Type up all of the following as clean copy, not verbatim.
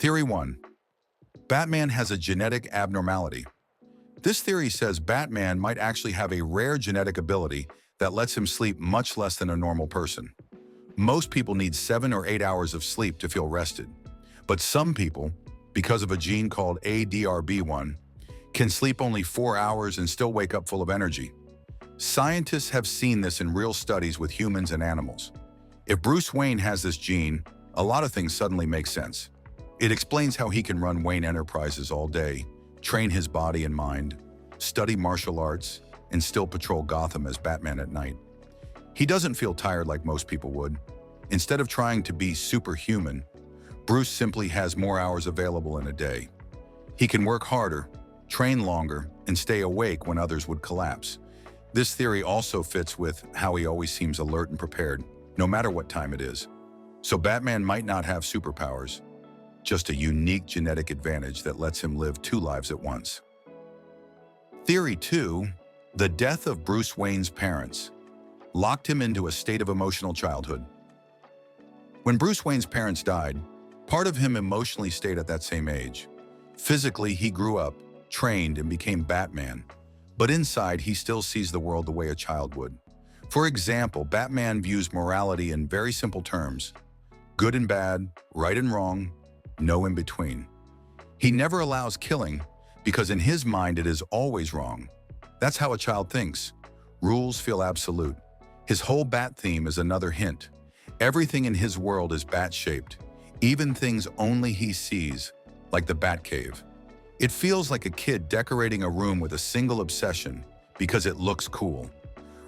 Theory 1. Batman has a genetic abnormality. This theory says Batman might actually have a rare genetic ability that lets him sleep much less than a normal person. Most people need 7 or 8 hours of sleep to feel rested. But some people, because of a gene called ADRB1, can sleep only 4 hours and still wake up full of energy. Scientists have seen this in real studies with humans and animals. If Bruce Wayne has this gene, a lot of things suddenly make sense. It explains how he can run Wayne Enterprises all day, train his body and mind, study martial arts, and still patrol Gotham as Batman at night. He doesn't feel tired like most people would. Instead of trying to be superhuman, Bruce simply has more hours available in a day. He can work harder, train longer, and stay awake when others would collapse. This theory also fits with how he always seems alert and prepared, no matter what time it is. So Batman might not have superpowers, just a unique genetic advantage that lets him live 2 lives at once. Theory 2. The death of Bruce Wayne's parents locked him into a state of emotional childhood. When Bruce Wayne's parents died, part of him emotionally stayed at that same age. Physically, he grew up, trained, and became Batman. But inside, he still sees the world the way a child would. For example, Batman views morality in very simple terms: good and bad, right and wrong, no in between. He never allows killing because in his mind it is always wrong. That's how a child thinks. Rules feel absolute. His whole Bat theme is another hint. Everything in his world is bat-shaped, even things only he sees, like the Batcave. It feels like a kid decorating a room with a single obsession because it looks cool.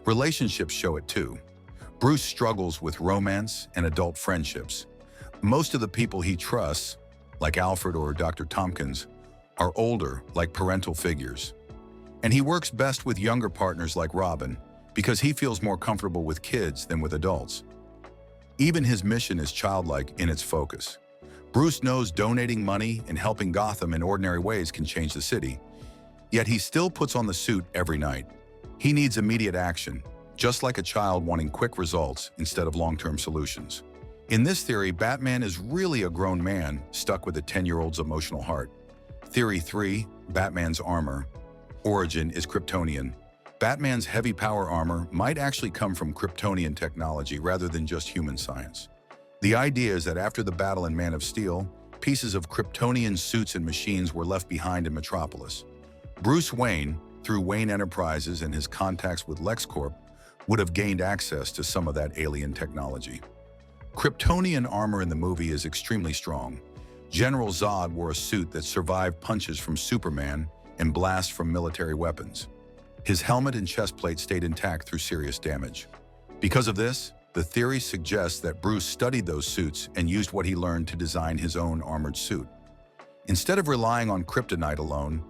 Relationships show it too. Bruce struggles with romance and adult friendships. Most of the people he trusts, like Alfred or Dr. Tompkins, are older, like parental figures. And he works best with younger partners like Robin because he feels more comfortable with kids than with adults. Even his mission is childlike in its focus. Bruce knows donating money and helping Gotham in ordinary ways can change the city, yet he still puts on the suit every night. He needs immediate action, just like a child wanting quick results instead of long-term solutions. In this theory, Batman is really a grown man stuck with a 10-year-old's emotional heart. Theory 3, Batman's armor. Origin is Kryptonian. Batman's heavy power armor might actually come from Kryptonian technology rather than just human science. The idea is that after the battle in Man of Steel, pieces of Kryptonian suits and machines were left behind in Metropolis. Bruce Wayne, through Wayne Enterprises and his contacts with LexCorp, would have gained access to some of that alien technology. Kryptonian armor in the movie is extremely strong. General Zod wore a suit that survived punches from Superman and blasts from military weapons. His helmet and chest plate stayed intact through serious damage. Because of this, the theory suggests that Bruce studied those suits and used what he learned to design his own armored suit. Instead of relying on kryptonite alone,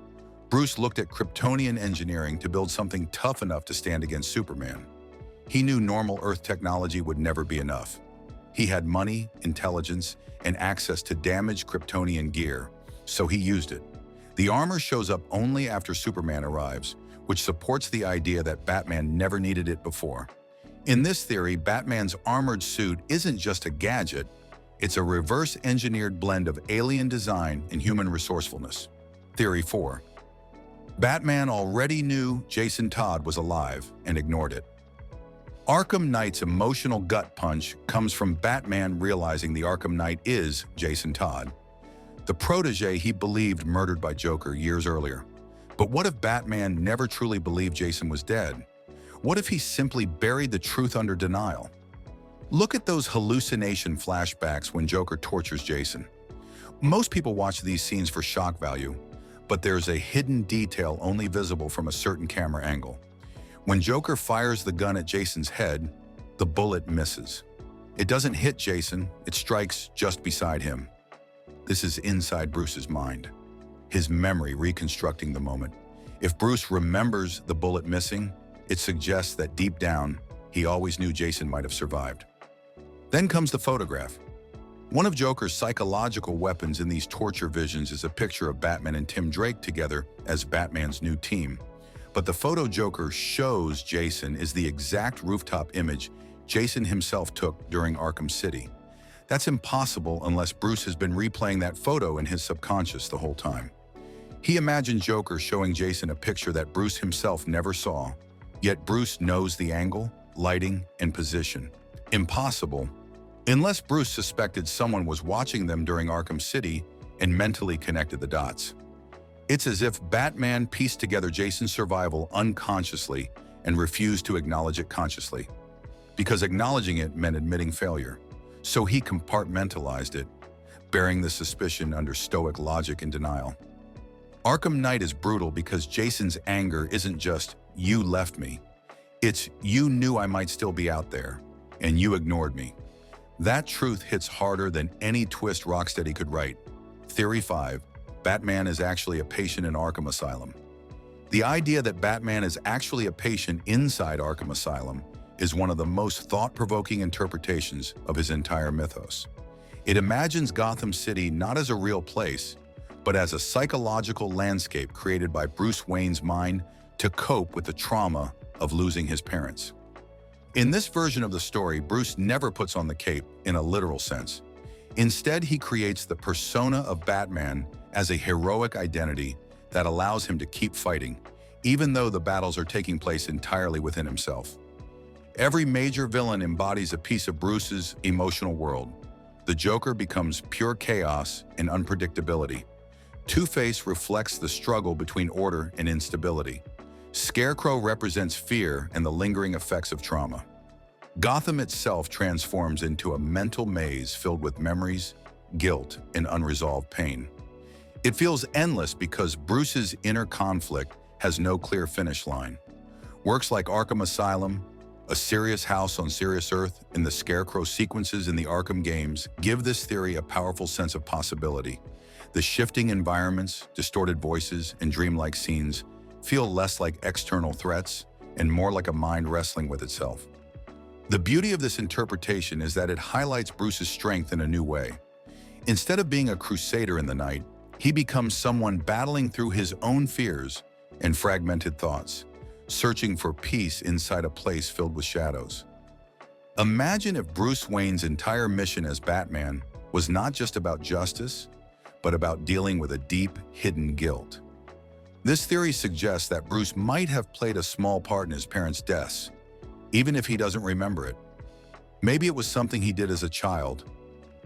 Bruce looked at Kryptonian engineering to build something tough enough to stand against Superman. He knew normal Earth technology would never be enough. He had money, intelligence, and access to damaged Kryptonian gear, so he used it. The armor shows up only after Superman arrives, which supports the idea that Batman never needed it before. In this theory, Batman's armored suit isn't just a gadget, it's a reverse-engineered blend of alien design and human resourcefulness. Theory 4. Batman already knew Jason Todd was alive and ignored it. Arkham Knight's emotional gut punch comes from Batman realizing the Arkham Knight is Jason Todd, the protege he believed murdered by Joker years earlier. But what if Batman never truly believed Jason was dead? What if he simply buried the truth under denial? Look at those hallucination flashbacks when Joker tortures Jason. Most people watch these scenes for shock value, but there's a hidden detail only visible from a certain camera angle. When Joker fires the gun at Jason's head, the bullet misses. It doesn't hit Jason, it strikes just beside him. This is inside Bruce's mind, his memory reconstructing the moment. If Bruce remembers the bullet missing, it suggests that deep down, he always knew Jason might have survived. Then comes the photograph. One of Joker's psychological weapons in these torture visions is a picture of Batman and Tim Drake together as Batman's new team. But the photo Joker shows Jason is the exact rooftop image Jason himself took during Arkham City. That's impossible unless Bruce has been replaying that photo in his subconscious the whole time. He imagined Joker showing Jason a picture that Bruce himself never saw, yet Bruce knows the angle, lighting, and position. Impossible, unless Bruce suspected someone was watching them during Arkham City and mentally connected the dots. It's as if Batman pieced together Jason's survival unconsciously and refused to acknowledge it consciously, because acknowledging it meant admitting failure. So he compartmentalized it, bearing the suspicion under stoic logic and denial. Arkham Knight is brutal because Jason's anger isn't just, "You left me." It's, "You knew I might still be out there, and you ignored me." That truth hits harder than any twist Rocksteady could write. Theory 5. Batman is actually a patient in Arkham Asylum. The idea that Batman is actually a patient inside Arkham Asylum is one of the most thought-provoking interpretations of his entire mythos. It imagines Gotham City not as a real place, but as a psychological landscape created by Bruce Wayne's mind to cope with the trauma of losing his parents. In this version of the story, Bruce never puts on the cape in a literal sense. Instead, he creates the persona of Batman as a heroic identity that allows him to keep fighting, even though the battles are taking place entirely within himself. Every major villain embodies a piece of Bruce's emotional world. The Joker becomes pure chaos and unpredictability. Two-Face reflects the struggle between order and instability. Scarecrow represents fear and the lingering effects of trauma. Gotham itself transforms into a mental maze filled with memories, guilt, and unresolved pain. It feels endless because Bruce's inner conflict has no clear finish line. Works like Arkham Asylum, A Serious House on Serious Earth, and the Scarecrow sequences in the Arkham games give this theory a powerful sense of possibility. The shifting environments, distorted voices, and dreamlike scenes feel less like external threats and more like a mind wrestling with itself. The beauty of this interpretation is that it highlights Bruce's strength in a new way. Instead of being a crusader in the night, he becomes someone battling through his own fears and fragmented thoughts, searching for peace inside a place filled with shadows. Imagine if Bruce Wayne's entire mission as Batman was not just about justice, but about dealing with a deep, hidden guilt. This theory suggests that Bruce might have played a small part in his parents' deaths, even if he doesn't remember it. Maybe it was something he did as a child,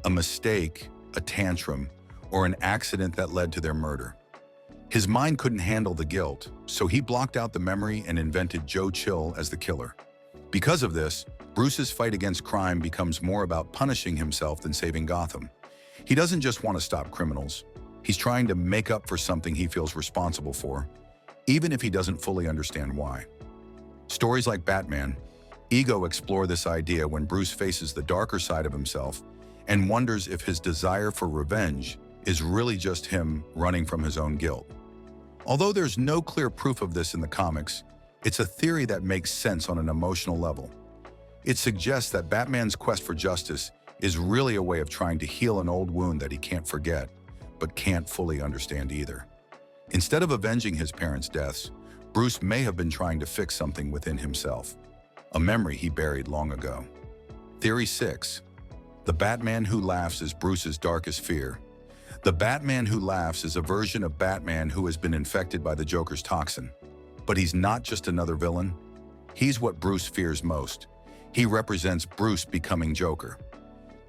a mistake, a tantrum, or an accident that led to their murder. His mind couldn't handle the guilt, so he blocked out the memory and invented Joe Chill as the killer. Because of this, Bruce's fight against crime becomes more about punishing himself than saving Gotham. He doesn't just want to stop criminals. He's trying to make up for something he feels responsible for, even if he doesn't fully understand why. Stories like Batman, Ego explore this idea when Bruce faces the darker side of himself and wonders if his desire for revenge is really just him running from his own guilt. Although there's no clear proof of this in the comics, it's a theory that makes sense on an emotional level. It suggests that Batman's quest for justice is really a way of trying to heal an old wound that he can't forget, but can't fully understand either. Instead of avenging his parents' deaths, Bruce may have been trying to fix something within himself, a memory he buried long ago. Theory 6. The Batman who laughs is Bruce's darkest fear. The Batman who laughs is a version of Batman who has been infected by the Joker's toxin. But he's not just another villain. He's what Bruce fears most. He represents Bruce becoming Joker.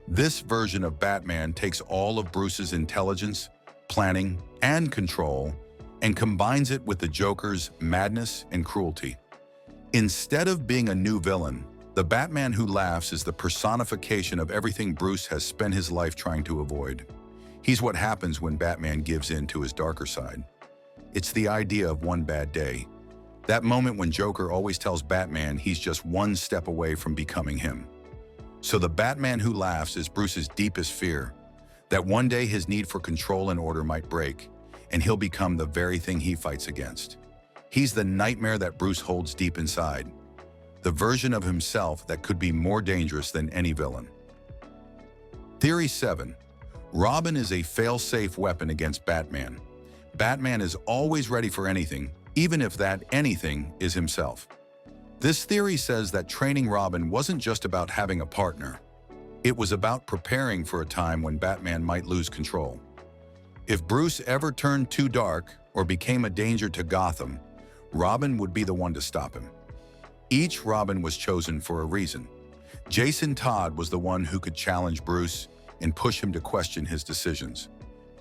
This version of Batman takes all of Bruce's intelligence, planning, and control and combines it with the Joker's madness and cruelty. Instead of being a new villain, the Batman who laughs is the personification of everything Bruce has spent his life trying to avoid. He's what happens when Batman gives in to his darker side. It's the idea of one bad day. That moment when Joker always tells Batman he's just one step away from becoming him. So the Batman who laughs is Bruce's deepest fear, that one day his need for control and order might break, and he'll become the very thing he fights against. He's the nightmare that Bruce holds deep inside, the version of himself that could be more dangerous than any villain. Theory 7. Robin is a fail-safe weapon against Batman. Batman is always ready for anything, even if that anything is himself. This theory says that training Robin wasn't just about having a partner. It was about preparing for a time when Batman might lose control. If Bruce ever turned too dark or became a danger to Gotham, Robin would be the one to stop him. Each Robin was chosen for a reason. Jason Todd was the one who could challenge Bruce and push him to question his decisions.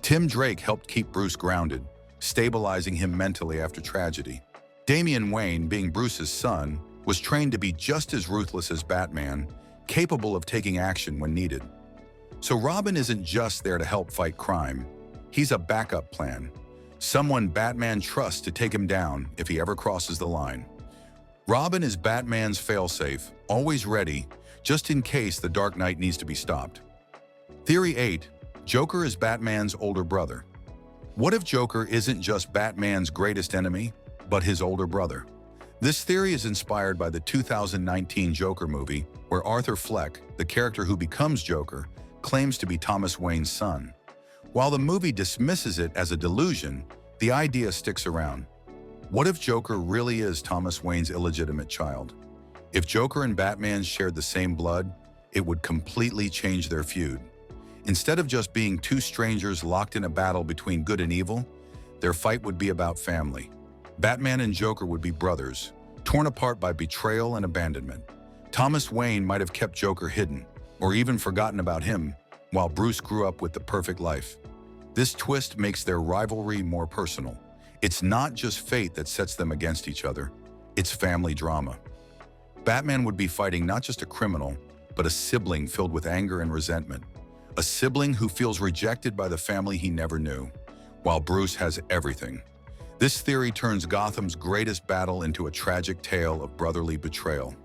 Tim Drake helped keep Bruce grounded, stabilizing him mentally after tragedy. Damian Wayne, being Bruce's son, was trained to be just as ruthless as Batman, capable of taking action when needed. So Robin isn't just there to help fight crime. He's a backup plan, someone Batman trusts to take him down if he ever crosses the line. Robin is Batman's failsafe, always ready, just in case the Dark Knight needs to be stopped. Theory 8. Joker is Batman's older brother. What if Joker isn't just Batman's greatest enemy, but his older brother? This theory is inspired by the 2019 Joker movie, where Arthur Fleck, the character who becomes Joker, claims to be Thomas Wayne's son. While the movie dismisses it as a delusion, the idea sticks around. What if Joker really is Thomas Wayne's illegitimate child? If Joker and Batman shared the same blood, it would completely change their feud. Instead of just being two strangers locked in a battle between good and evil, their fight would be about family. Batman and Joker would be brothers, torn apart by betrayal and abandonment. Thomas Wayne might have kept Joker hidden, or even forgotten about him, while Bruce grew up with the perfect life. This twist makes their rivalry more personal. It's not just fate that sets them against each other, it's family drama. Batman would be fighting not just a criminal, but a sibling filled with anger and resentment. A sibling who feels rejected by the family he never knew, while Bruce has everything. This theory turns Gotham's greatest battle into a tragic tale of brotherly betrayal.